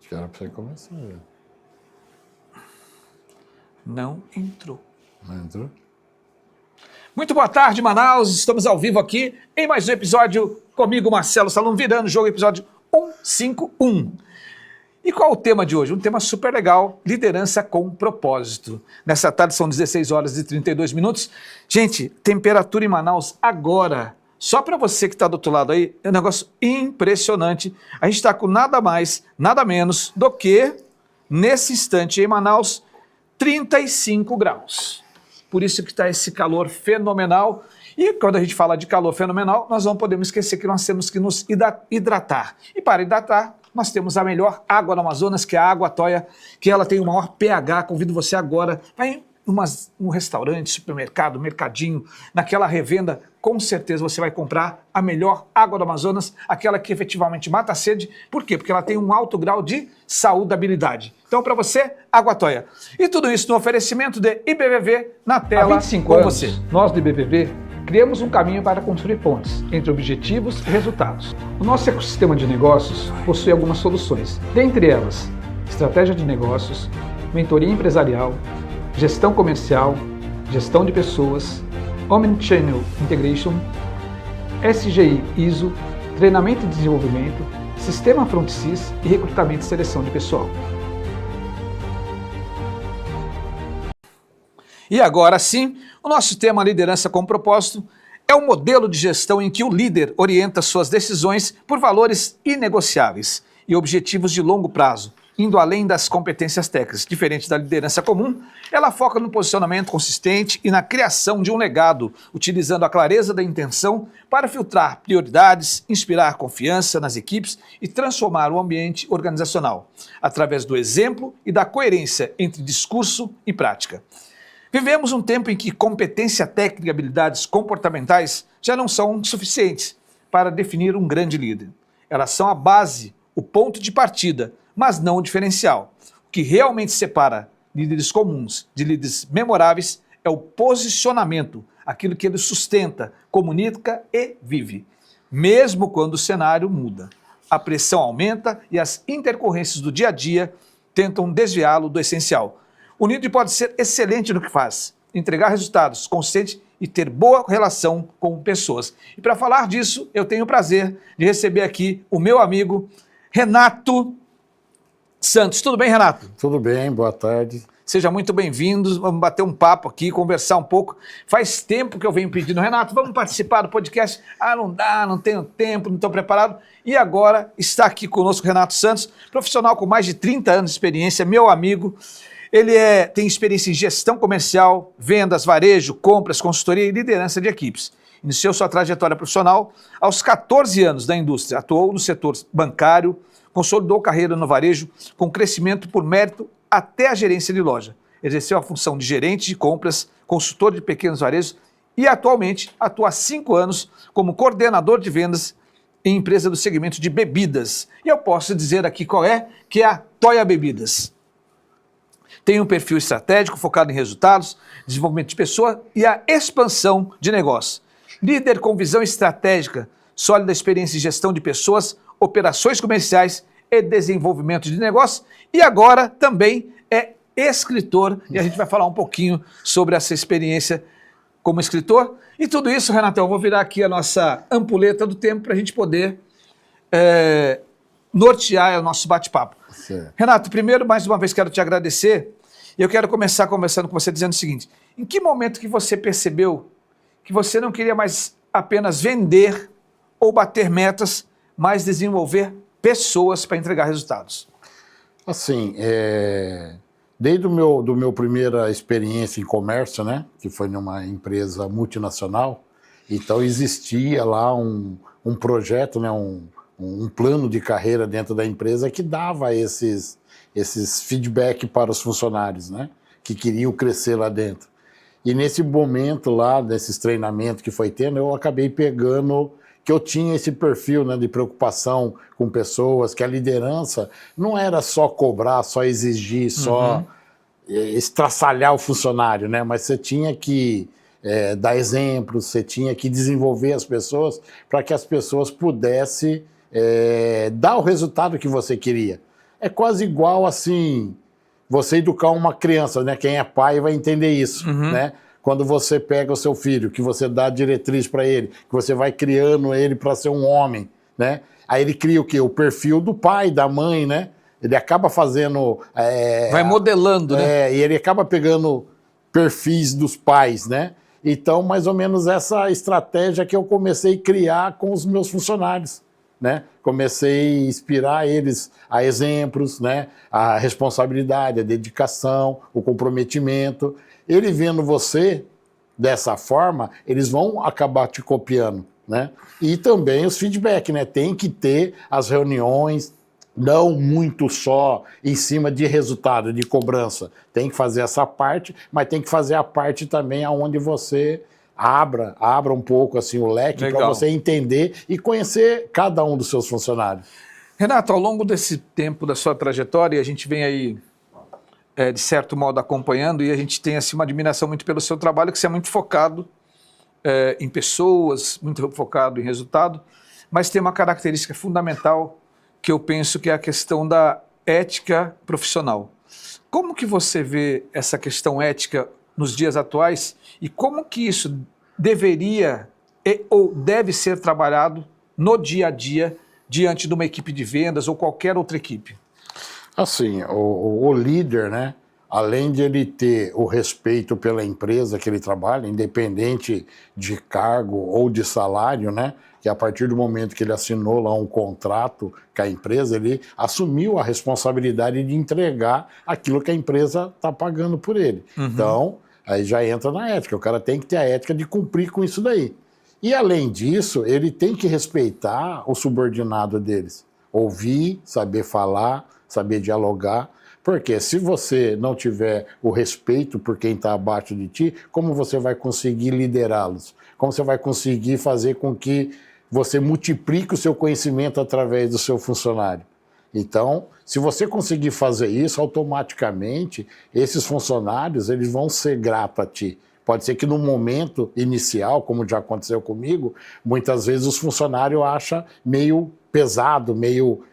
Acho que era pra você começar. Não entrou. Não entrou? Muito boa tarde, Manaus. Estamos ao vivo aqui em mais um episódio comigo, Marcelo Salum, virando o jogo, episódio 151. E qual o tema de hoje? Um tema super legal, liderança com propósito. Nessa tarde são 16 horas e 32 minutos. Gente, temperatura em Manaus agora, só para você que está do outro lado aí, é um negócio impressionante. A gente está com nada mais, nada menos do que, nesse instante em Manaus, 35 graus. Por isso que está esse calor fenomenal. E quando a gente fala de calor fenomenal, nós não podemos esquecer que nós temos que nos hidratar. E para hidratar, nós temos a melhor água no Amazonas, que é a Água Toia, que ela tem o maior pH. Convido você agora, vai em um restaurante, supermercado, mercadinho, naquela revenda, com certeza você vai comprar a melhor água do Amazonas, aquela que efetivamente mata a sede. Por quê? Porque ela tem um alto grau de saudabilidade. Então, para você, Água Toia. E tudo isso no oferecimento de IBVV na tela. Há 25 com anos, você. Nós do IBVV criamos um caminho para construir pontes entre objetivos e resultados. O nosso ecossistema de negócios possui algumas soluções, dentre elas, estratégia de negócios, mentoria empresarial, gestão comercial, gestão de pessoas, Omnichannel Integration, SGI ISO, treinamento e desenvolvimento, sistema FrontSys e recrutamento e seleção de pessoal. E agora sim, o nosso tema Liderança com Propósito é um modelo de gestão em que o líder orienta suas decisões por valores inegociáveis e objetivos de longo prazo, indo além das competências técnicas. Diferente da liderança comum, ela foca no posicionamento consistente e na criação de um legado, utilizando a clareza da intenção para filtrar prioridades, inspirar confiança nas equipes e transformar o ambiente organizacional, através do exemplo e da coerência entre discurso e prática. Vivemos um tempo em que competência técnica e habilidades comportamentais já não são suficientes para definir um grande líder. Elas são a base, o ponto de partida, mas não o diferencial. O que realmente separa líderes comuns de líderes memoráveis é o posicionamento, aquilo que ele sustenta, comunica e vive. Mesmo quando o cenário muda, a pressão aumenta e as intercorrências do dia a dia tentam desviá-lo do essencial. O líder pode ser excelente no que faz, entregar resultados consistentes e ter boa relação com pessoas. E para falar disso, eu tenho o prazer de receber aqui o meu amigo Renato Santos. Tudo bem, Renato? Tudo bem, boa tarde. Seja muito bem-vindo, vamos bater um papo aqui, conversar um pouco. Faz tempo que eu venho pedindo, Renato, vamos participar do podcast? Ah, não dá, não tenho tempo, não estou preparado. E agora está aqui conosco o Renato Santos, profissional com mais de 30 anos de experiência, meu amigo. Ele tem experiência em gestão comercial, vendas, varejo, compras, consultoria e liderança de equipes. Iniciou sua trajetória profissional aos 14 anos da indústria, atuou no setor bancário, consolidou carreira no varejo com crescimento por mérito até a gerência de loja. Exerceu a função de gerente de compras, consultor de pequenos varejos e atualmente atua há 5 anos como coordenador de vendas em empresa do segmento de bebidas. E eu posso dizer aqui qual é, que é a Toia Bebidas. Tem um perfil estratégico focado em resultados, desenvolvimento de pessoa e a expansão de negócio. Líder com visão estratégica, sólida experiência em gestão de pessoas, operações comerciais e desenvolvimento de negócios. E agora também é escritor e a gente vai falar um pouquinho sobre essa experiência como escritor. E tudo isso, Renatão, eu vou virar aqui a nossa ampulheta do tempo para a gente poder nortear o nosso bate-papo. Renato, primeiro, mais uma vez, quero te agradecer e eu quero começar conversando com você dizendo o seguinte: em que momento que você percebeu que você não queria mais apenas vender ou bater metas, mas desenvolver pessoas para entregar resultados? Assim, desde do meu primeira experiência em comércio, né, que foi numa empresa multinacional, então existia lá um projeto, né, um plano de carreira dentro da empresa que dava esses feedback para os funcionários, né, que queriam crescer lá dentro. E nesse momento lá, desses treinamentos que foi tendo, eu acabei pegando que eu tinha esse perfil, né, de preocupação com pessoas, que a liderança não era só cobrar, só exigir, só estraçalhar o funcionário, né, mas você tinha que dar exemplos, você tinha que desenvolver as pessoas para que as pessoas pudessem dar o resultado que você queria. é quase igual assim, você educar uma criança, né? Quem é pai vai entender isso, né? Quando você pega o seu filho, que você dá diretriz para ele, que você vai criando ele para ser um homem, né? Aí ele cria o quê? O perfil do pai, da mãe, né? Ele acaba fazendo... vai modelando, né? E ele acaba pegando perfis dos pais, né? Então, mais ou menos essa estratégia que eu comecei a criar com os meus funcionários, né? Comecei a inspirar eles a exemplos, né? A responsabilidade, a dedicação, o comprometimento. Ele vendo você dessa forma, eles vão acabar te copiando, né? E também os feedback, né? Tem que ter as reuniões, não muito só em cima de resultado, de cobrança. Tem que fazer essa parte, mas tem que fazer a parte também onde você abra um pouco assim o leque para você entender e conhecer cada um dos seus funcionários. Renato, ao longo desse tempo da sua trajetória, a gente vem aí, de certo modo, acompanhando, e a gente tem assim, uma admiração muito pelo seu trabalho, que você é muito focado em pessoas, muito focado em resultado, mas tem uma característica fundamental que eu penso que é a questão da ética profissional. Como que você vê essa questão ética nos dias atuais e como que isso deveria ou deve ser trabalhado no dia a dia diante de uma equipe de vendas ou qualquer outra equipe? Assim, o líder, né? Além de ele ter o respeito pela empresa que ele trabalha, independente de cargo ou de salário, né? Que a partir do momento que ele assinou lá um contrato com a empresa, ele assumiu a responsabilidade de entregar aquilo que a empresa está pagando por ele. Então, aí já entra na ética. O cara tem que ter a ética de cumprir com isso daí. E, além disso, ele tem que respeitar o subordinado deles. Ouvir, saber falar, saber dialogar. Porque se você não tiver o respeito por quem está abaixo de ti, como você vai conseguir liderá-los? Como você vai conseguir fazer com que você multiplique o seu conhecimento através do seu funcionário? Então, se você conseguir fazer isso, automaticamente, esses funcionários eles vão ser gratos a ti. Pode ser que no momento inicial, como já aconteceu comigo, muitas vezes os funcionários acham meio pesado, meio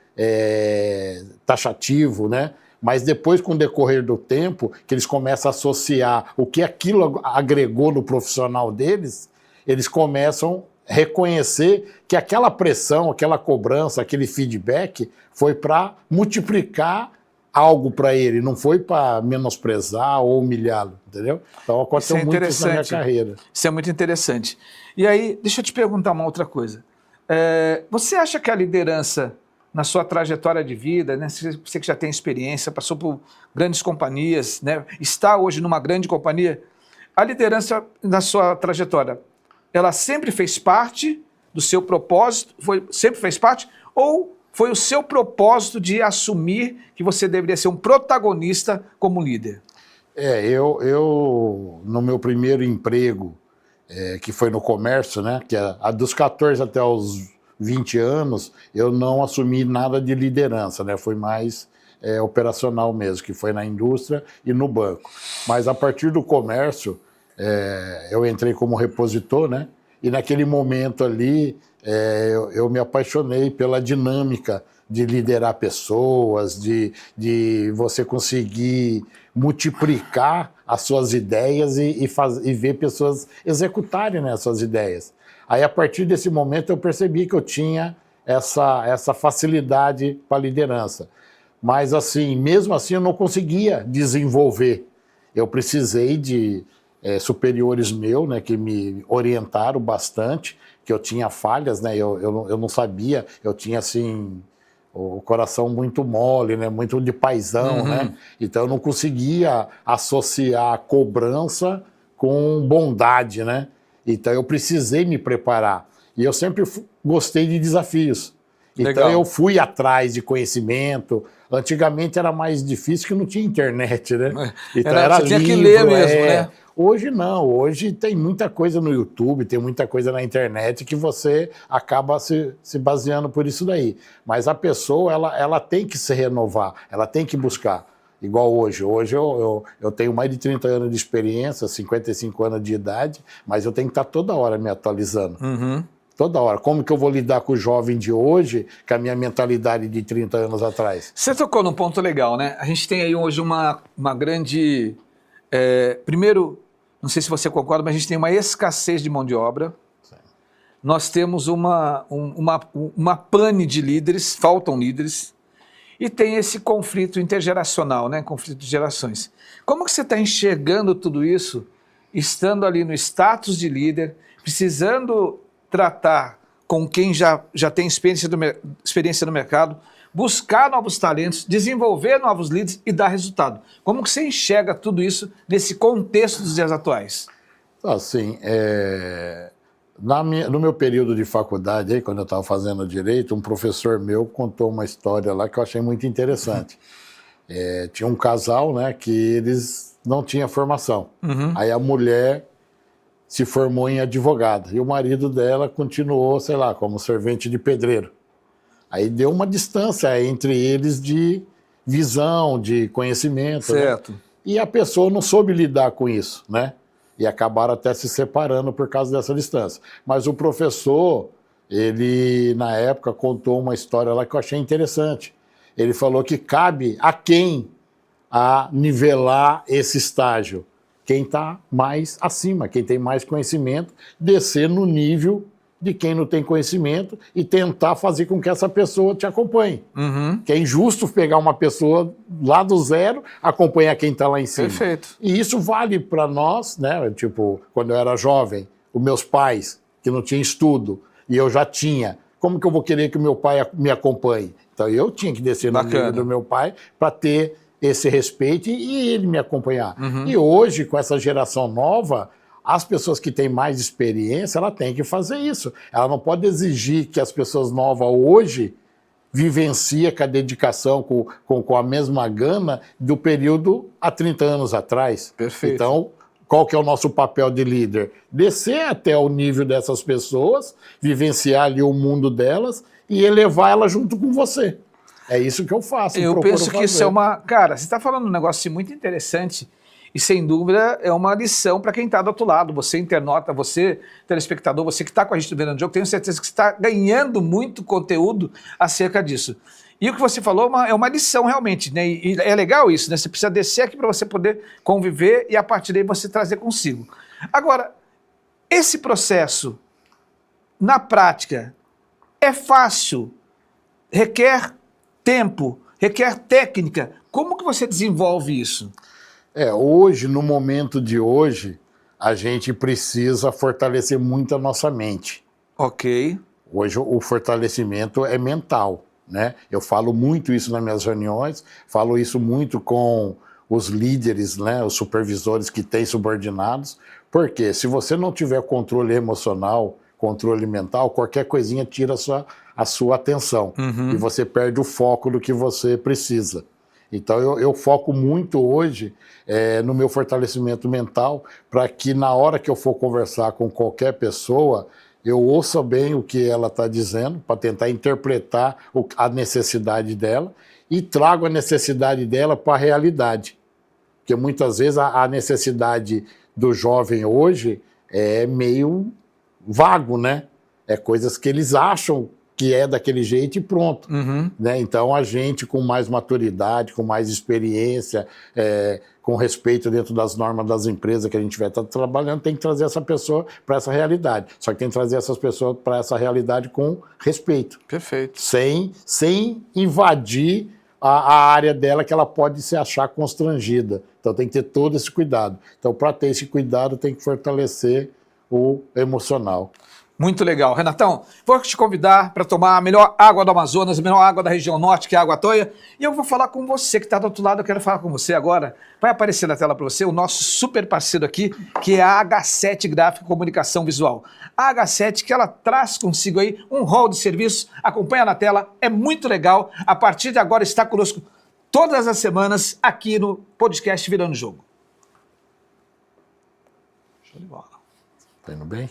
taxativo, né? Mas depois, com o decorrer do tempo, que eles começam a associar o que aquilo agregou no profissional deles, eles começam a reconhecer que aquela pressão, aquela cobrança, aquele feedback foi para multiplicar algo para ele, não foi para menosprezar ou humilhá-lo, entendeu? Então aconteceu muito isso na minha carreira. Isso é muito interessante. E aí, deixa eu te perguntar uma outra coisa. Você acha que a liderança, na sua trajetória de vida, né, você que já tem experiência, passou por grandes companhias, né, está hoje numa grande companhia, a liderança na sua trajetória, ela sempre fez parte do seu propósito, sempre fez parte, ou foi o seu propósito de assumir que você deveria ser um protagonista como líder? Eu no meu primeiro emprego, que foi no comércio, né, que a dos 14 até os 20 anos, eu não assumi nada de liderança, né? Foi mais operacional mesmo, que foi na indústria e no banco. Mas a partir do comércio, eu entrei como repositor, né? E naquele momento ali, eu me apaixonei pela dinâmica de liderar pessoas, de você conseguir multiplicar as suas ideias e ver pessoas executarem, né, as suas ideias. Aí, a partir desse momento, eu percebi que eu tinha essa facilidade para a liderança. Mas, assim, mesmo assim, eu não conseguia desenvolver. Eu precisei de superiores meus, né, que me orientaram bastante, que eu tinha falhas, né, eu não sabia, eu tinha, assim, o coração muito mole, né, muito de paizão, né? Então, eu não conseguia associar a cobrança com bondade, né? Então, eu precisei me preparar. E eu sempre gostei de desafios. Então, eu fui atrás de conhecimento. Antigamente era mais difícil, que não tinha internet, né? Então, era você tinha livro, que ler mesmo, né? Hoje não. Hoje tem muita coisa no YouTube, tem muita coisa na internet que você acaba se baseando por isso daí. Mas a pessoa, ela tem que se renovar, ela tem que buscar. Igual hoje. Hoje eu tenho mais de 30 anos de experiência, 55 anos de idade, mas eu tenho que estar toda hora me atualizando. Toda hora. Como que eu vou lidar com o jovem de hoje, com a minha mentalidade de 30 anos atrás? Você tocou num ponto legal, né? A gente tem aí hoje uma grande... primeiro, não sei se você concorda, mas a gente tem uma escassez de mão de obra. Sim. Nós temos uma pane de líderes, faltam líderes. E tem esse conflito intergeracional, né? Conflito de gerações. Como que você está enxergando tudo isso, estando ali no status de líder, precisando tratar com quem já tem experiência no mercado, buscar novos talentos, desenvolver novos líderes e dar resultado? Como que você enxerga tudo isso nesse contexto dos dias atuais? Assim, no meu período de faculdade, aí, quando eu estava fazendo direito, um professor meu contou uma história lá que eu achei muito interessante. Tinha um casal, né, que eles não tinham formação. Aí a mulher se formou em advogada e o marido dela continuou, sei lá, como servente de pedreiro. Aí deu uma distância entre eles de visão, de conhecimento. Certo. Né? E a pessoa não soube lidar com isso, né? E acabaram até se separando por causa dessa distância. Mas o professor, ele, na época, contou uma história lá que eu achei interessante. Ele falou que cabe a quem a nivelar esse estágio? Quem está mais acima, quem tem mais conhecimento, descer no nível de quem não tem conhecimento e tentar fazer com que essa pessoa te acompanhe. Que é injusto pegar uma pessoa lá do zero, acompanhar quem está lá em cima. Perfeito. E isso vale para nós, né? Tipo, quando eu era jovem, os meus pais, que não tinham estudo, e eu já tinha, como que eu vou querer que o meu pai me acompanhe? Então eu tinha que descer no nível do meu pai para ter esse respeito e ele me acompanhar. E hoje, com essa geração nova, as pessoas que têm mais experiência, ela tem que fazer isso. Ela não pode exigir que as pessoas novas hoje vivenciem com a dedicação, com a mesma gana do período há 30 anos atrás. Perfeito. Então, qual que é o nosso papel de líder? Descer até o nível dessas pessoas, vivenciar ali o mundo delas e elevar ela junto com você. É isso que eu faço. Eu penso que isso é uma... Cara, você está falando um negócio muito interessante e, sem dúvida, é uma lição para quem está do outro lado. Você, internauta, você, telespectador, você que está com a gente no Virando Jogo, tenho certeza que você está ganhando muito conteúdo acerca disso. E o que você falou é uma lição realmente, né? E é legal isso, né? Você precisa descer aqui para você poder conviver e, a partir daí, você trazer consigo. Agora, esse processo, na prática, é fácil, requer tempo, requer técnica. Como que você desenvolve isso? Hoje, no momento de hoje, a gente precisa fortalecer muito a nossa mente. Ok. Hoje o fortalecimento é mental, né? Eu falo muito isso nas minhas reuniões, falo isso muito com os líderes, né, os supervisores que têm subordinados, porque se você não tiver controle emocional, controle mental, qualquer coisinha tira a sua atenção e você perde o foco do que você precisa. Então eu foco muito hoje no meu fortalecimento mental para que na hora que eu for conversar com qualquer pessoa, eu ouça bem o que ela está dizendo para tentar interpretar a necessidade dela e trago a necessidade dela para a realidade. Porque muitas vezes a necessidade do jovem hoje é meio vago, né? É coisas que eles acham que é daquele jeito e pronto. Né? Então a gente com mais maturidade, com mais experiência, com respeito dentro das normas das empresas que a gente vai estar trabalhando, tem que trazer essa pessoa para essa realidade. Só que tem que trazer essas pessoas para essa realidade com respeito. Perfeito. Sem invadir a área dela que ela pode se achar constrangida. Então tem que ter todo esse cuidado. Então para ter esse cuidado tem que fortalecer o emocional. Muito legal. Renatão, vou te convidar para tomar a melhor água do Amazonas, a melhor água da região norte, que é a Água Toia, e eu vou falar com você que está do outro lado, eu quero falar com você agora. Vai aparecer na tela para você o nosso super parceiro aqui, que é a H7 Gráfica e Comunicação Visual. A H7, que ela traz consigo aí um hall de serviços, acompanha na tela, é muito legal. A partir de agora está conosco todas as semanas aqui no podcast Virando Jogo. Show de bola. Tá indo bem?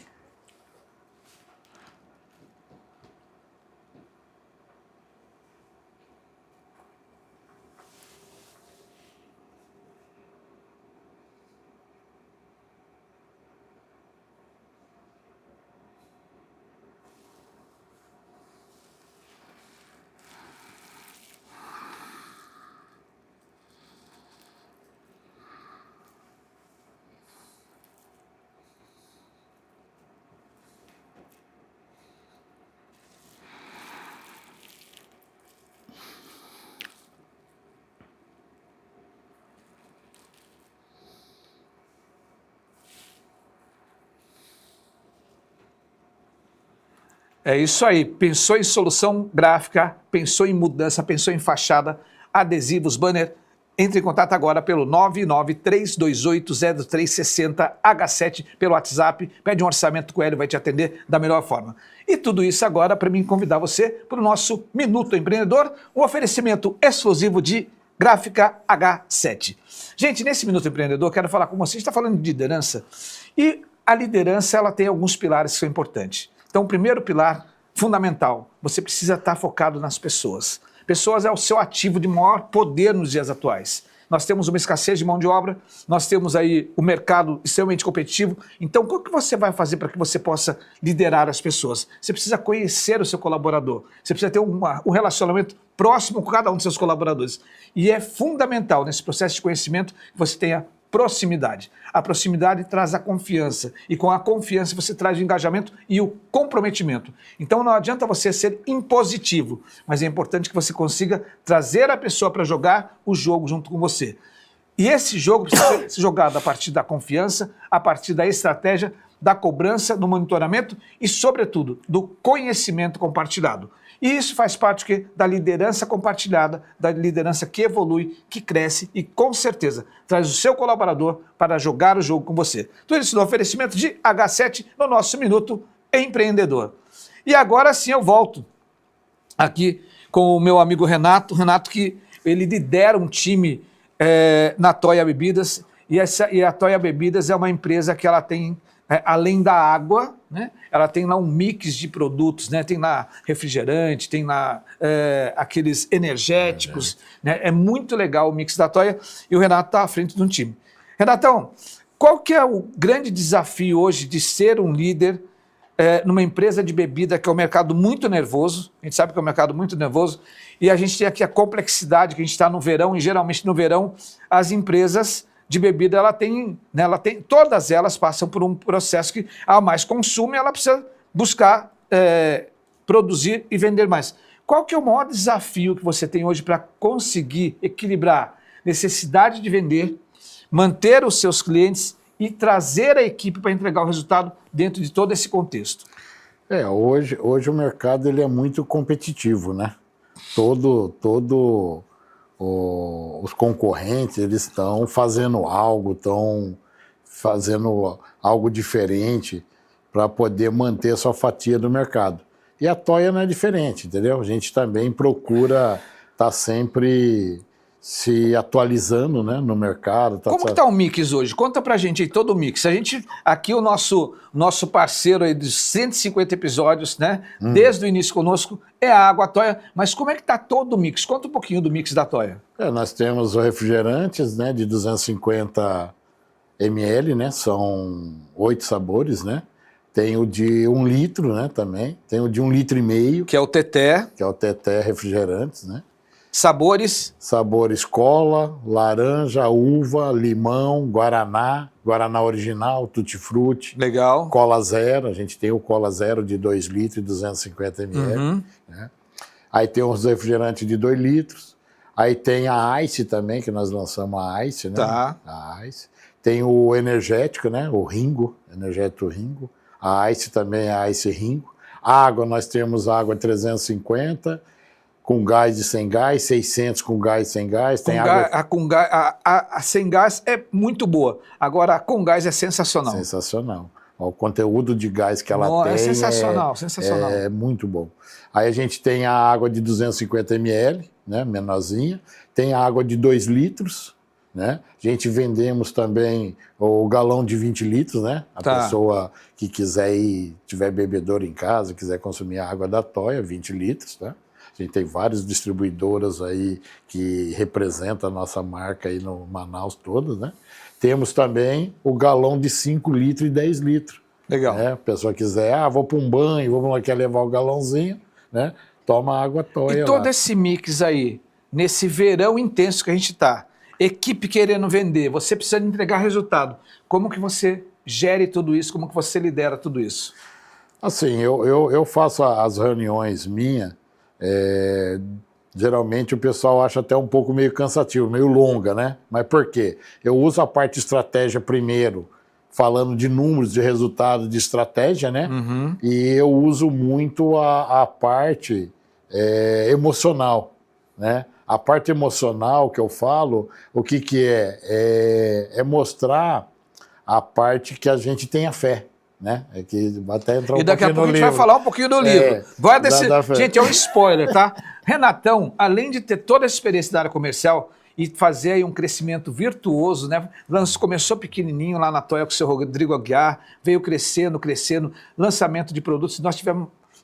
É isso aí. Pensou em solução gráfica, pensou em mudança, pensou em fachada, adesivos, banner. Entre em contato agora pelo 993280360 H7 pelo WhatsApp. Pede um orçamento com ele, vai te atender da melhor forma. E tudo isso agora para mim convidar você para o nosso Minuto Empreendedor, um oferecimento exclusivo de Gráfica H7. Gente, nesse Minuto Empreendedor, eu quero falar com você. A gente está falando de liderança e a liderança ela tem alguns pilares que são importantes. Então, o primeiro pilar, fundamental, você precisa estar focado nas pessoas. Pessoas é o seu ativo de maior poder nos dias atuais. Nós temos uma escassez de mão de obra, nós temos aí o mercado extremamente competitivo. Então, o que você vai fazer para que você possa liderar as pessoas? Você precisa conhecer o seu colaborador, você precisa ter um relacionamento próximo com cada um dos seus colaboradores. E é fundamental nesse processo de conhecimento que você tenha proximidade. A proximidade traz a confiança e com a confiança você traz o engajamento e o comprometimento. Então não adianta você ser impositivo, mas é importante que você consiga trazer a pessoa para jogar o jogo junto com você. E esse jogo precisa ser jogado a partir da confiança, a partir da estratégia, da cobrança, do monitoramento e, sobretudo, do conhecimento compartilhado. E isso faz parte da liderança compartilhada, da liderança que evolui, que cresce e, com certeza, traz o seu colaborador para jogar o jogo com você. Tudo isso no oferecimento de H7 no nosso Minuto Empreendedor. E agora sim eu volto aqui com o meu amigo Renato. Renato que ele lidera um time na Toia Bebidas e a Toia Bebidas é uma empresa que ela tem... além da água, né, ela tem lá um mix de produtos, né, tem lá refrigerante, tem lá aqueles energéticos, né, é muito legal o mix da Toia e o Renato está à frente de um time. Renatão, qual que é o grande desafio hoje de ser um líder numa empresa de bebida que é um mercado muito nervoso, a gente sabe que é um mercado muito nervoso, e a gente tem aqui a complexidade que a gente está no verão, e geralmente no verão as empresas de bebida, todas elas passam por um processo que há mais consumo e ela precisa buscar produzir e vender mais. Qual que é o maior desafio que você tem hoje para conseguir equilibrar necessidade de vender, manter os seus clientes e trazer a equipe para entregar o resultado dentro de todo esse contexto? Hoje o mercado ele é muito competitivo, né? Os concorrentes eles estão fazendo algo diferente para poder manter a sua fatia do mercado. E a Toia não é diferente, entendeu? A gente também procura estar sempre se atualizando, né, no mercado. Como que está o mix hoje? Conta pra gente aí todo o mix. Aqui o nosso parceiro aí dos 150 episódios, né, desde o início conosco, é a Água Toia, mas como é que está todo o mix? Conta um pouquinho do mix da Toia. Nós temos os refrigerantes, né, de 250 ml, né, são 8 sabores, né, tem o de 1 litro, né, também, tem o de 1,5 litro. Que é o Teté. Que é o Teté Refrigerantes, né. Sabores? Sabores cola, laranja, uva, limão, guaraná, guaraná original, tutti-frutti. Legal. Cola zero, a gente tem o cola zero de 2 litros e 250 ml. Né? Aí tem os refrigerantes de 2 litros. Aí tem a Ice também, que nós lançamos a Ice, né? Tá. A Ice. Tem o energético, né? O Ringo, energético Ringo. A Ice também é a Ice Ringo. Água, nós temos água 350, com gás e sem gás, 600 com gás e sem gás. Tem água... A sem gás é muito boa, agora a com gás é sensacional. Sensacional. O conteúdo de gás que ela tem é sensacional, sensacional. É muito bom. Aí a gente tem a água de 250 ml, né, menorzinha, tem a água de 2 litros, né? A gente vendemos também o galão de 20 litros, né? A pessoa que quiser tiver bebedouro em casa, quiser consumir a água da Toia, 20 litros, tá? A gente tem várias distribuidoras aí que representam a nossa marca aí no Manaus todas, né? Temos também o galão de 5 litros e 10 litros. Legal. Né? A pessoa quiser, vou para um banho, quer levar o galãozinho, né? Toma água Toia. E todo esse mix aí, nesse verão intenso que a gente está, equipe querendo vender, você precisa entregar resultado. Como que você gere tudo isso? Como que você lidera tudo isso? Assim, eu faço as reuniões minhas, geralmente o pessoal acha até um pouco meio cansativo, meio longa, né? Mas por quê? Eu uso a parte de estratégia primeiro, falando de números, de resultado, de estratégia, né? E eu uso muito a parte emocional, né? A parte emocional que eu falo, o que é mostrar a parte que a gente tenha fé, né? É que vai até entrar E daqui a pouco a gente vai falar um pouquinho do livro. Gente, é um spoiler, tá? Renatão, além de ter toda essa experiência da área comercial e fazer aí um crescimento virtuoso, né? Começou pequenininho lá na Toia com o seu Rodrigo Aguiar, veio crescendo, lançamento de produtos. Nós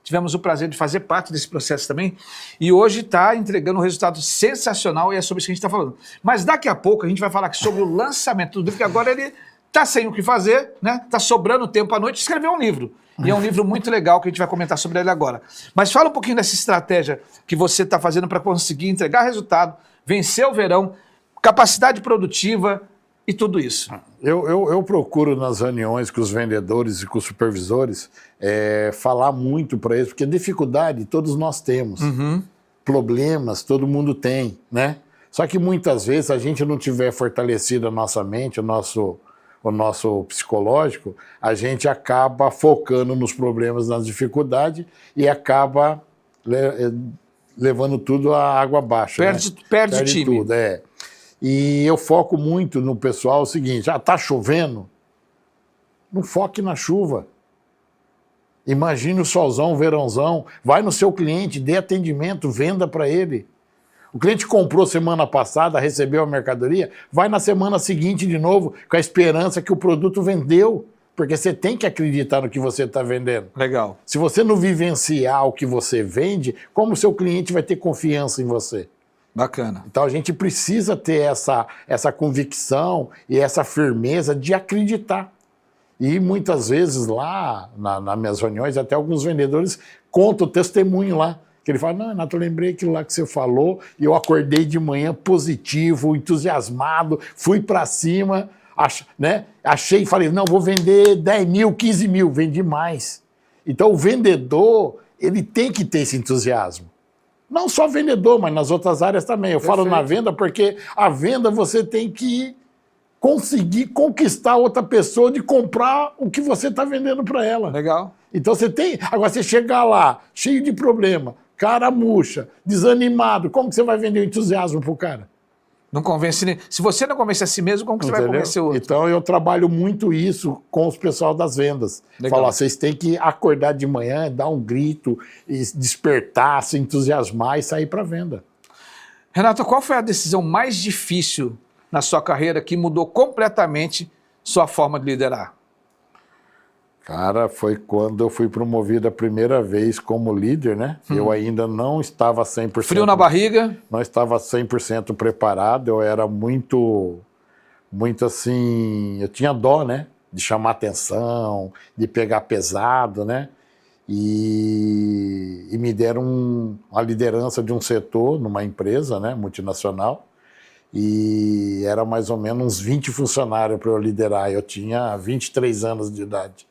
tivemos o prazer de fazer parte desse processo também, e hoje está entregando um resultado sensacional, e é sobre isso que a gente está falando. Mas daqui a pouco a gente vai falar sobre o lançamento do livro, porque agora ele está sem o que fazer, né? Está sobrando tempo à noite, escreveu um livro. E é um livro muito legal que a gente vai comentar sobre ele agora. Mas fala um pouquinho dessa estratégia que você está fazendo para conseguir entregar resultado, vencer o verão, capacidade produtiva e tudo isso. Eu procuro nas reuniões com os vendedores e com os supervisores falar muito para eles, porque dificuldade todos nós temos. Problemas todo mundo tem, né? Só que muitas vezes a gente não tiver fortalecido a nossa mente, o nosso psicológico, a gente acaba focando nos problemas, nas dificuldades e acaba levando tudo à água abaixo. Perde o time. Tudo, E eu foco muito no pessoal o seguinte: tá chovendo? Não foque na chuva. Imagine o solzão, o verãozão, vai no seu cliente, dê atendimento, venda para ele. O cliente comprou semana passada, recebeu a mercadoria, vai na semana seguinte de novo com a esperança que o produto vendeu, porque você tem que acreditar no que você está vendendo. Legal. Se você não vivenciar o que você vende, como o seu cliente vai ter confiança em você? Bacana. Então a gente precisa ter essa convicção e essa firmeza de acreditar. E muitas vezes lá, nas minhas reuniões, até alguns vendedores contam o testemunho lá. Que ele fala: não, Renato, eu lembrei aquilo lá que você falou e eu acordei de manhã positivo, entusiasmado, fui para cima, achei e falei: não, vou vender 10 mil, 15 mil, vendi mais. Então o vendedor, ele tem que ter esse entusiasmo. Não só vendedor, mas nas outras áreas também. Eu falo na venda porque a venda você tem que conseguir conquistar outra pessoa de comprar o que você está vendendo para ela. Legal. Então você tem... Agora você chegar lá, cheio de problema, cara murcha, desanimado, como que você vai vender o entusiasmo pro cara? Não convence nem... Se você não convence a si mesmo, como que você vai convencer o outro? Então eu trabalho muito isso com os pessoal das vendas. Falo: vocês têm que acordar de manhã, dar um grito, e despertar, se entusiasmar e sair para venda. Renato, qual foi a decisão mais difícil na sua carreira que mudou completamente sua forma de liderar? Cara, foi quando eu fui promovido a primeira vez como líder, né? Eu ainda não estava 100%... Frio na barriga? Não estava 100% preparado, eu era muito assim... Eu tinha dó, né? De chamar atenção, de pegar pesado, né? E me deram a liderança de um setor numa empresa, né? Multinacional. E era mais ou menos uns 20 funcionários para eu liderar. Eu tinha 23 anos de idade.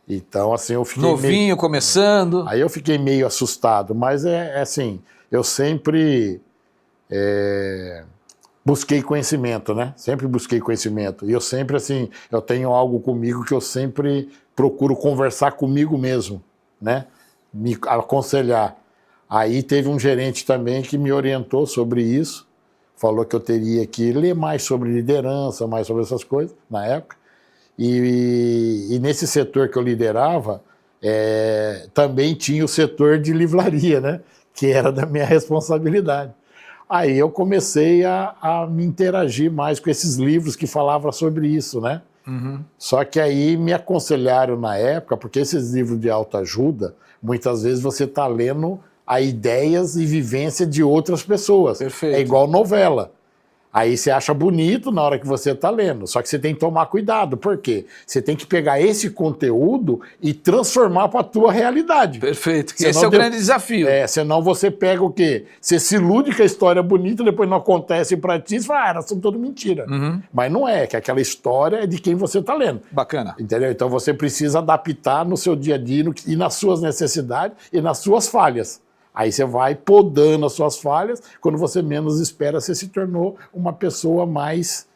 Então, assim, eu fiquei novinho, começando. Aí eu fiquei meio assustado, mas assim, eu sempre busquei conhecimento, né? Sempre busquei conhecimento. E eu sempre, assim, eu tenho algo comigo que eu sempre procuro conversar comigo mesmo, né? Me aconselhar. Aí teve um gerente também que me orientou sobre isso, falou que eu teria que ler mais sobre liderança, mais sobre essas coisas, na época. E nesse setor que eu liderava, também tinha o setor de livraria, né? Que era da minha responsabilidade. Aí eu comecei a me interagir mais com esses livros que falavam sobre isso, né? Só que aí me aconselharam na época, porque esses livros de autoajuda, muitas vezes você está lendo a ideias e vivência de outras pessoas. Perfeito. É igual novela. Aí você acha bonito na hora que você está lendo, só que você tem que tomar cuidado. Por quê? Você tem que pegar esse conteúdo e transformar para a tua realidade. Perfeito. Esse é o grande desafio. Senão você pega o quê? Você se ilude com a história bonita, depois não acontece para ti, você fala: elas são tudo mentira. Mas não é, que aquela história é de quem você está lendo. Bacana. Entendeu? Então você precisa adaptar no seu dia a dia e nas suas necessidades e nas suas falhas. Aí você vai podando as suas falhas, quando você menos espera, você se tornou uma pessoa mais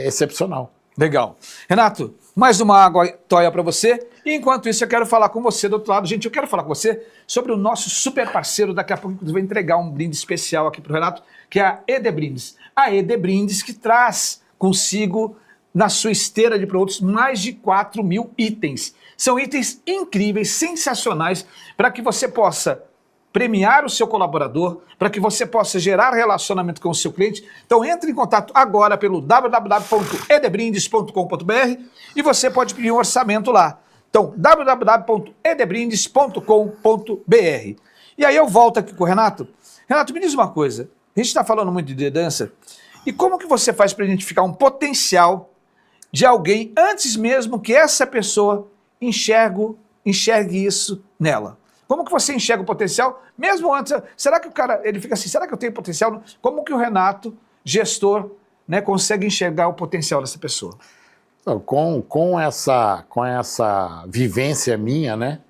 excepcional. Legal. Renato, mais uma água toia para você. E enquanto isso, eu quero falar com você do outro lado. Gente, eu quero falar com você sobre o nosso super parceiro. Daqui a pouco eu vou entregar um brinde especial aqui para o Renato, que é a ED Brindes. A ED Brindes que traz consigo, na sua esteira de produtos, mais de 4.000 itens. São itens incríveis, sensacionais, para que você possa premiar o seu colaborador, para que você possa gerar relacionamento com o seu cliente. Então entre em contato agora pelo www.edebrindes.com.br e você pode pedir um orçamento lá. Então www.edebrindes.com.br. E aí eu volto aqui com o Renato. Renato, me diz uma coisa, a gente está falando muito de liderança, e como que você faz para identificar um potencial de alguém antes mesmo que essa pessoa enxergue isso nela? Como que você enxerga o potencial, mesmo antes? Será que o cara, ele fica assim, será que eu tenho potencial? Como que o Renato, gestor, né, consegue enxergar o potencial dessa pessoa? Então, com essa vivência minha, né,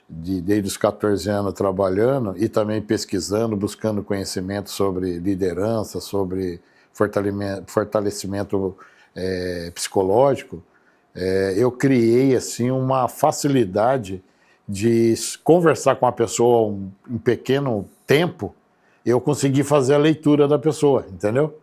desde os 14 anos trabalhando e também pesquisando, buscando conhecimento sobre liderança, sobre fortalecimento psicológico, eu criei assim, uma facilidade de conversar com a pessoa em pequeno tempo, eu consegui fazer a leitura da pessoa, entendeu?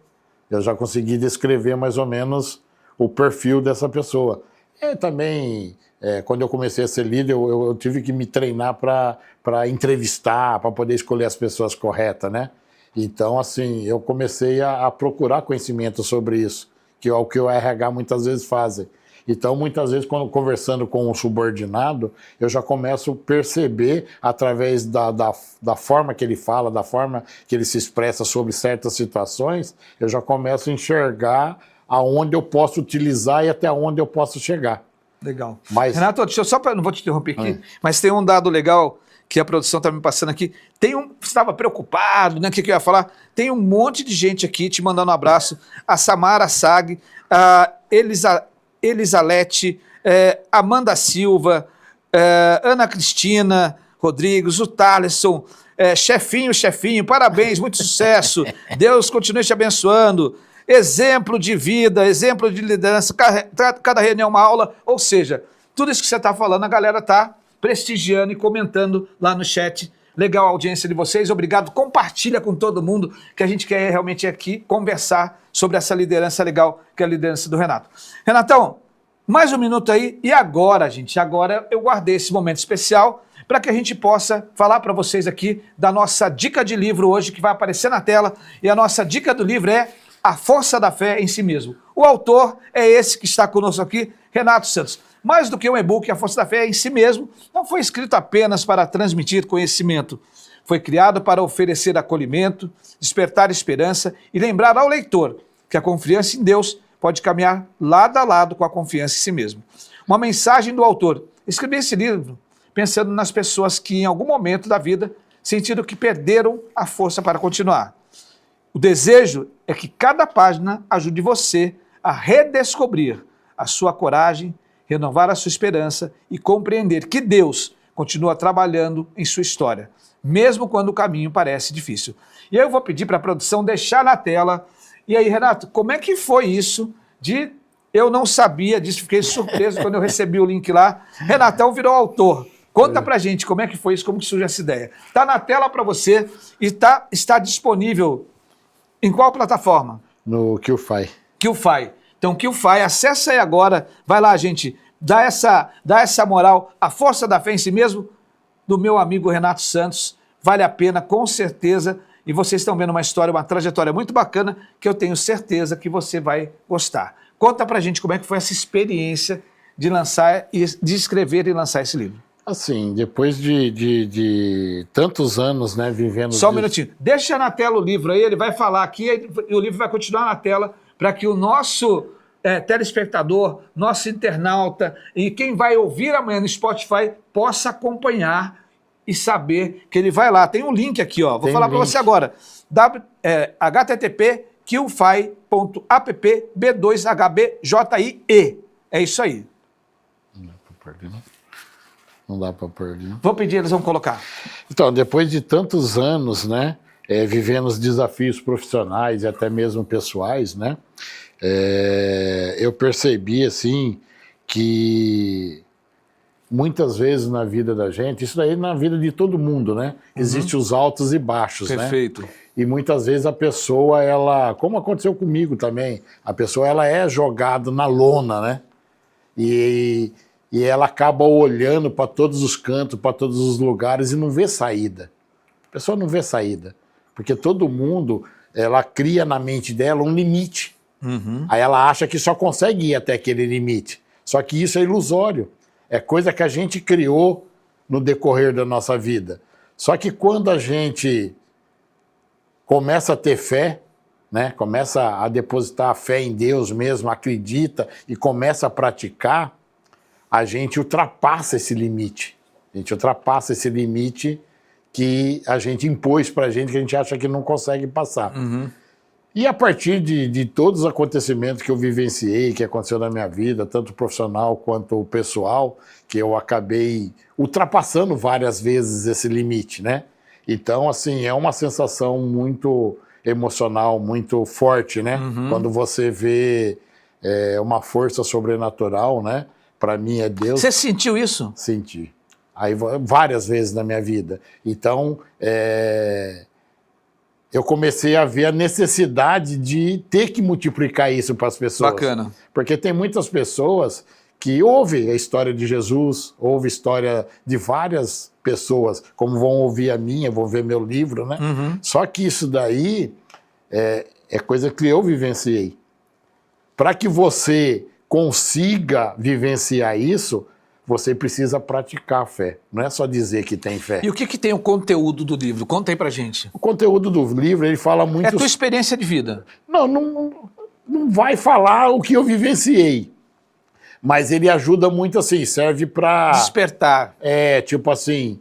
Eu já consegui descrever mais ou menos o perfil dessa pessoa. E também, quando eu comecei a ser líder, eu tive que me treinar para entrevistar, para poder escolher as pessoas corretas, né? Então, assim, eu comecei a procurar conhecimento sobre isso, que é o que o RH muitas vezes fazem. Então, muitas vezes, quando conversando com um subordinado, eu já começo a perceber, através da forma que ele fala, da forma que ele se expressa sobre certas situações, eu já começo a enxergar aonde eu posso utilizar e até onde eu posso chegar. Legal. Mas... Renato, deixa eu só não vou te interromper aqui, mas tem um dado legal que a produção está me passando aqui. Você estava preocupado, né? O que eu ia falar? Tem um monte de gente aqui te mandando um abraço. A Samara Sag, a Elisalete, Amanda Silva, Ana Cristina Rodrigues, o Thaleson, chefinho, parabéns, muito sucesso, Deus continue te abençoando, exemplo de vida, exemplo de liderança, cada reunião é uma aula, ou seja, tudo isso que você está falando, a galera está prestigiando e comentando lá no chat. Legal a audiência de vocês, obrigado, compartilha com todo mundo, que a gente quer realmente aqui conversar sobre essa liderança legal, que é a liderança do Renato. Renatão, mais um minuto aí, e agora, gente, agora eu guardei esse momento especial para que a gente possa falar para vocês aqui da nossa dica de livro hoje, que vai aparecer na tela, e a nossa dica do livro é A Força da Fé em Si Mesmo. O autor é esse que está conosco aqui, Renato Santos. Mais do que um e-book, A Força da Fé em Si Mesmo não foi escrito apenas para transmitir conhecimento. Foi criado para oferecer acolhimento, despertar esperança e lembrar ao leitor que a confiança em Deus pode caminhar lado a lado com a confiança em si mesmo. Uma mensagem do autor. Escrevi esse livro pensando nas pessoas que em algum momento da vida sentiram que perderam a força para continuar. O desejo é que cada página ajude você a redescobrir a sua coragem, renovar a sua esperança e compreender que Deus continua trabalhando em sua história, mesmo quando o caminho parece difícil. E aí eu vou pedir para a produção deixar na tela. E aí, Renato, como é que foi isso de... Eu não sabia disso, fiquei surpreso quando eu recebi o link lá. Renatão virou autor. Conta pra gente como é que foi isso, como que surgiu essa ideia. Está na tela para você e está disponível em qual plataforma? No QFi. QFi. Então, QFi, acessa aí agora, vai lá, gente, dá essa moral, A Força da Fé em Si Mesmo, do meu amigo Renato Santos, vale a pena, com certeza, e vocês estão vendo uma história, uma trajetória muito bacana, que eu tenho certeza que você vai gostar. Conta pra gente como é que foi essa experiência de lançar, de escrever e lançar esse livro. Assim, depois de tantos anos, né, vivendo... Só um minutinho, deixa na tela o livro aí, ele vai falar aqui, e o livro vai continuar na tela, para que o nosso telespectador, nosso internauta e quem vai ouvir amanhã no Spotify possa acompanhar e saber que ele vai lá. Tem um link aqui, ó. Vou falar para você agora. http://qfi.app.b2hbjie. É isso aí. Não dá para perder, não? Não dá para perder. Vou pedir, eles vão colocar. Então, depois de tantos anos, né, vivendo os desafios profissionais e até mesmo pessoais, né, eu percebi assim que muitas vezes na vida da gente, isso daí na vida de todo mundo, né? Existem os altos e baixos, né? Perfeito. E muitas vezes a pessoa, ela, como aconteceu comigo também, a pessoa ela é jogada na lona, né? E ela acaba olhando para todos os cantos, para todos os lugares e não vê saída. A pessoa não vê saída, porque todo mundo, ela cria na mente dela um limite. Aí ela acha que só consegue ir até aquele limite. Só que isso é ilusório. É coisa que a gente criou no decorrer da nossa vida. Só que quando a gente começa a ter fé, né? Começa a depositar a fé em Deus mesmo, acredita e começa a praticar, a gente ultrapassa esse limite. A gente ultrapassa esse limite que a gente impôs pra gente, que a gente acha que não consegue passar. E a partir de todos os acontecimentos que eu vivenciei, que aconteceu na minha vida, tanto profissional quanto pessoal, que eu acabei ultrapassando várias vezes esse limite, né? Então, assim, é uma sensação muito emocional, muito forte, né? Quando você vê uma força sobrenatural, né? Para mim é Deus. Você sentiu isso? Senti. Aí, várias vezes na minha vida. Então, eu comecei a ver a necessidade de ter que multiplicar isso para as pessoas. Bacana. Porque tem muitas pessoas que ouvem a história de Jesus, ouvem a história de várias pessoas, como vão ouvir a minha, vão ver meu livro, né? Só que isso daí é coisa que eu vivenciei. Para que você consiga vivenciar isso, você precisa praticar a fé. Não é só dizer que tem fé. E o que tem o conteúdo do livro? Conta aí pra gente. O conteúdo do livro, ele fala muito... É a tua experiência de vida. Não vai falar o que eu vivenciei. Mas ele ajuda muito, assim, serve para... Despertar. Tipo assim,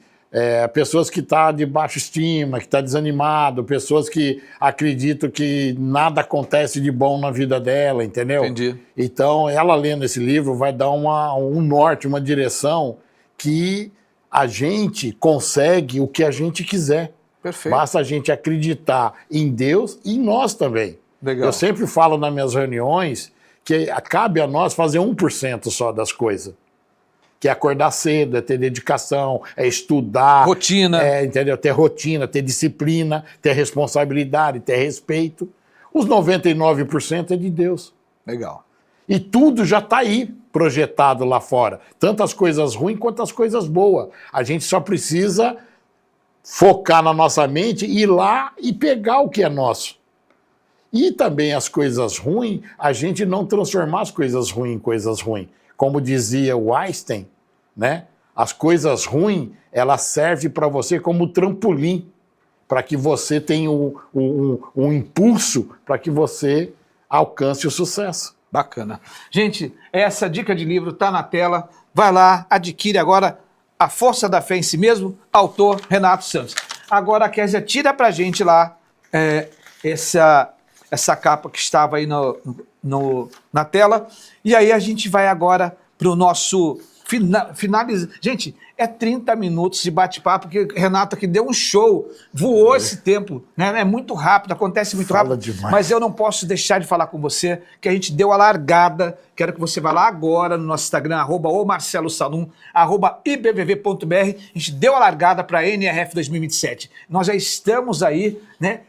pessoas que estão de baixa estima, que estão desanimadas, pessoas que acreditam que nada acontece de bom na vida dela, entendeu? Entendi. Então, ela lendo esse livro vai dar um norte, uma direção que a gente consegue o que a gente quiser. Perfeito. Basta a gente acreditar em Deus e em nós também. Legal. Eu sempre falo nas minhas reuniões que cabe a nós fazer 1% só das coisas. Que é acordar cedo, é ter dedicação, é estudar. Rotina. Entendeu? Ter rotina, ter disciplina, ter responsabilidade, ter respeito. Os 99% é de Deus. Legal. E tudo já está aí projetado lá fora. Tanto as coisas ruins quanto as coisas boas. A gente só precisa focar na nossa mente, ir lá e pegar o que é nosso. E também as coisas ruins, a gente não transformar as coisas ruins em coisas ruins. Como dizia o Einstein, né? As coisas ruins, elas servem para você como trampolim, para que você tenha um impulso para que você alcance o sucesso. Bacana. Gente, essa dica de livro está na tela. Vai lá, adquire agora A Força da Fé em Si Mesmo, autor Renato Santos. Agora, Kézia, tira pra gente lá essa capa que estava aí na tela. E aí a gente vai agora para o nosso finalizar. Gente, é 30 minutos de bate-papo, porque Renato aqui deu um show, voou esse tempo, né? É muito rápido, acontece muito Fala rápido. demais. Mas eu não posso deixar de falar com você, que a gente deu a largada. Quero que você vá lá agora no nosso Instagram, @omarcelosalum, @ibvv.br. A gente deu a largada para a NRF 2027. Nós já estamos aí, né?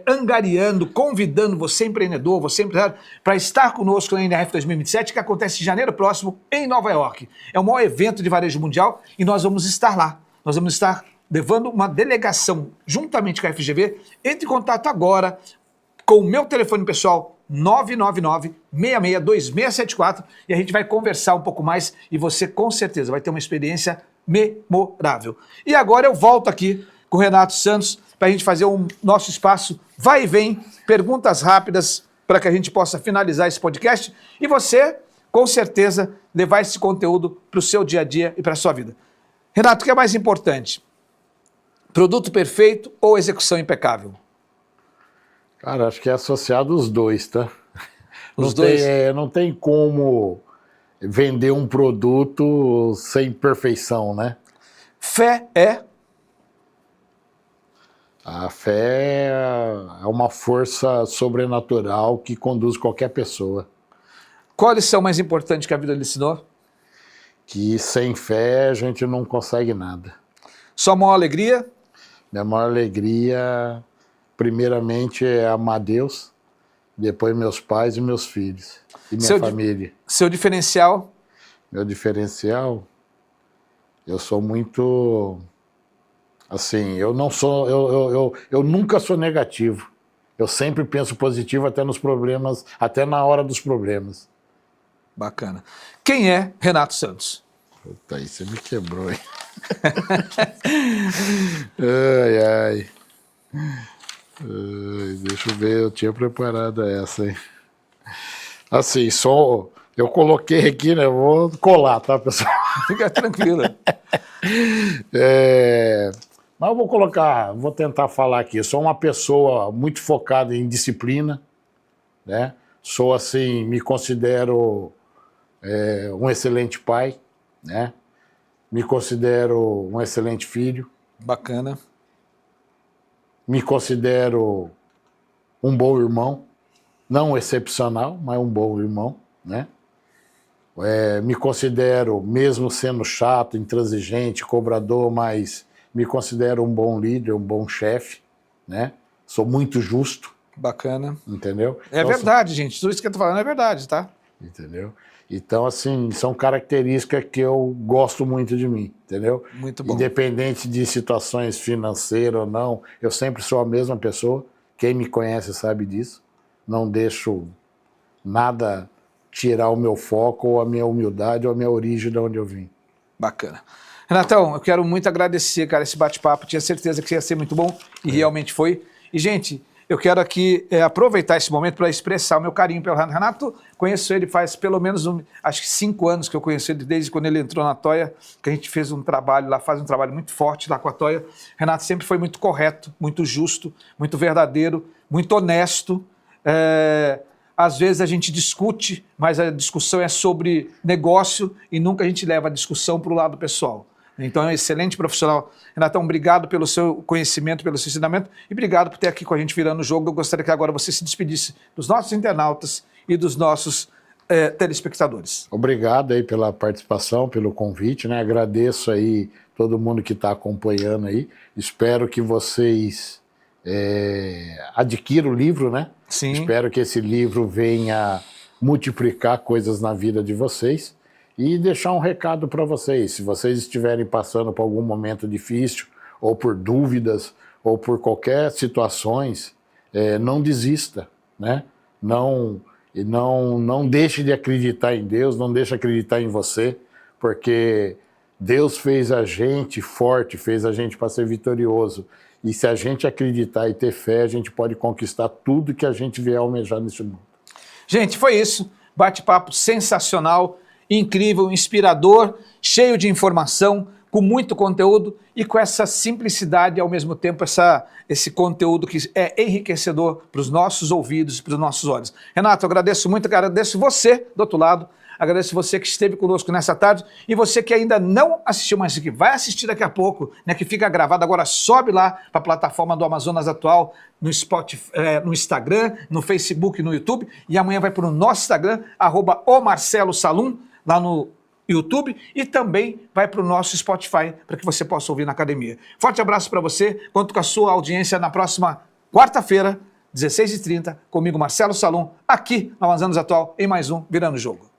Angariando, convidando você, empreendedor, você empresário, para estar conosco na NRF 2027, que acontece em janeiro próximo, em Nova York. É o maior evento de varejo mundial e nós vamos estar lá. Nós vamos estar levando uma delegação juntamente com a FGV. Entre em contato agora com o meu telefone pessoal, 999-662674, e a gente vai conversar um pouco mais e você com certeza vai ter uma experiência memorável. E agora eu volto aqui com o Renato Santos para a gente fazer o nosso espaço vai e vem, perguntas rápidas para que a gente possa finalizar esse podcast e você, com certeza, levar esse conteúdo para o seu dia a dia e para a sua vida. Renato, o que é mais importante? Produto perfeito ou execução impecável? Cara, acho que é associado os dois, tá? Os dois? Não tem como vender um produto sem perfeição, né? Fé é... A fé é uma força sobrenatural que conduz qualquer pessoa. Qual a lição mais importante que a vida lhe ensinou? Que sem fé a gente não consegue nada. Sua maior alegria? Minha maior alegria, primeiramente, é amar Deus, depois meus pais e meus filhos, e minha família. Seu diferencial? Meu diferencial, eu sou muito, assim, eu não sou, eu nunca sou negativo. Eu sempre penso positivo até nos problemas, até na hora dos problemas. Bacana. Quem é Renato Santos? Puta, aí você me quebrou, hein? Ai, deixa eu ver, eu tinha preparado essa, hein? Assim, eu coloquei aqui, né? Vou colar, tá, pessoal? Fica tranquilo. Mas eu vou tentar falar aqui. Eu sou uma pessoa muito focada em disciplina, né? Sou, assim, me considero um excelente pai, né? Me considero um excelente filho. Bacana. Me considero um bom irmão, não excepcional, mas um bom irmão, né? Me considero, mesmo sendo chato, intransigente, cobrador, mas me considero um bom líder, um bom chefe, né? Sou muito justo. Bacana. Entendeu? É então, verdade, gente. Tudo isso que eu tô falando é verdade, tá? Entendeu? Então, assim, são características que eu gosto muito de mim, entendeu? Muito bom. Independente de situações financeiras ou não, eu sempre sou a mesma pessoa. Quem me conhece sabe disso. Não deixo nada tirar o meu foco, ou a minha humildade, ou a minha origem de onde eu vim. Bacana. Renatão, eu quero muito agradecer, cara, esse bate-papo. Tinha certeza que ia ser muito bom e realmente foi. E, gente, eu quero aqui aproveitar esse momento para expressar o meu carinho pelo Renato. Renato, conheço ele faz pelo menos, acho que 5 anos que eu conheço ele, desde quando ele entrou na Toia, que a gente fez um trabalho lá, faz um trabalho muito forte lá com a Toia. Renato sempre foi muito correto, muito justo, muito verdadeiro, muito honesto. Às vezes a gente discute, mas a discussão é sobre negócio e nunca a gente leva a discussão para o lado pessoal. Então é um excelente profissional. Renatão, obrigado pelo seu conhecimento, pelo seu ensinamento e obrigado por ter aqui com a gente virando o jogo. Eu gostaria que agora você se despedisse dos nossos internautas e dos nossos telespectadores. Obrigado aí pela participação, pelo convite, né? Agradeço aí todo mundo que está acompanhando aí. Espero que vocês adquiram o livro, né? Sim. Espero que esse livro venha multiplicar coisas na vida de vocês. E deixar um recado para vocês, se vocês estiverem passando por algum momento difícil, ou por dúvidas, ou por qualquer situações, não desista, né? Não deixe de acreditar em Deus, não deixe de acreditar em você, porque Deus fez a gente forte, fez a gente para ser vitorioso. E se a gente acreditar e ter fé, a gente pode conquistar tudo que a gente vier almejar nesse mundo. Gente, foi isso. Bate-papo sensacional, incrível, inspirador, cheio de informação, com muito conteúdo e com essa simplicidade e ao mesmo tempo esse conteúdo que é enriquecedor para os nossos ouvidos e para os nossos olhos. Renato, eu agradeço muito, agradeço você do outro lado, agradeço você que esteve conosco nessa tarde e você que ainda não assistiu mais aqui, vai assistir daqui a pouco, né, que fica gravado agora, sobe lá para a plataforma do Amazonas Atual, no Spotify, no Instagram, no Facebook, no YouTube e amanhã vai para o nosso Instagram, @omarcelosalum, lá no YouTube e também vai para o nosso Spotify para que você possa ouvir na academia. Forte abraço para você, conto com a sua audiência na próxima quarta-feira, 16h30, comigo Marcelo Salum, aqui no Amazonas Atual, em mais um Virando o Jogo.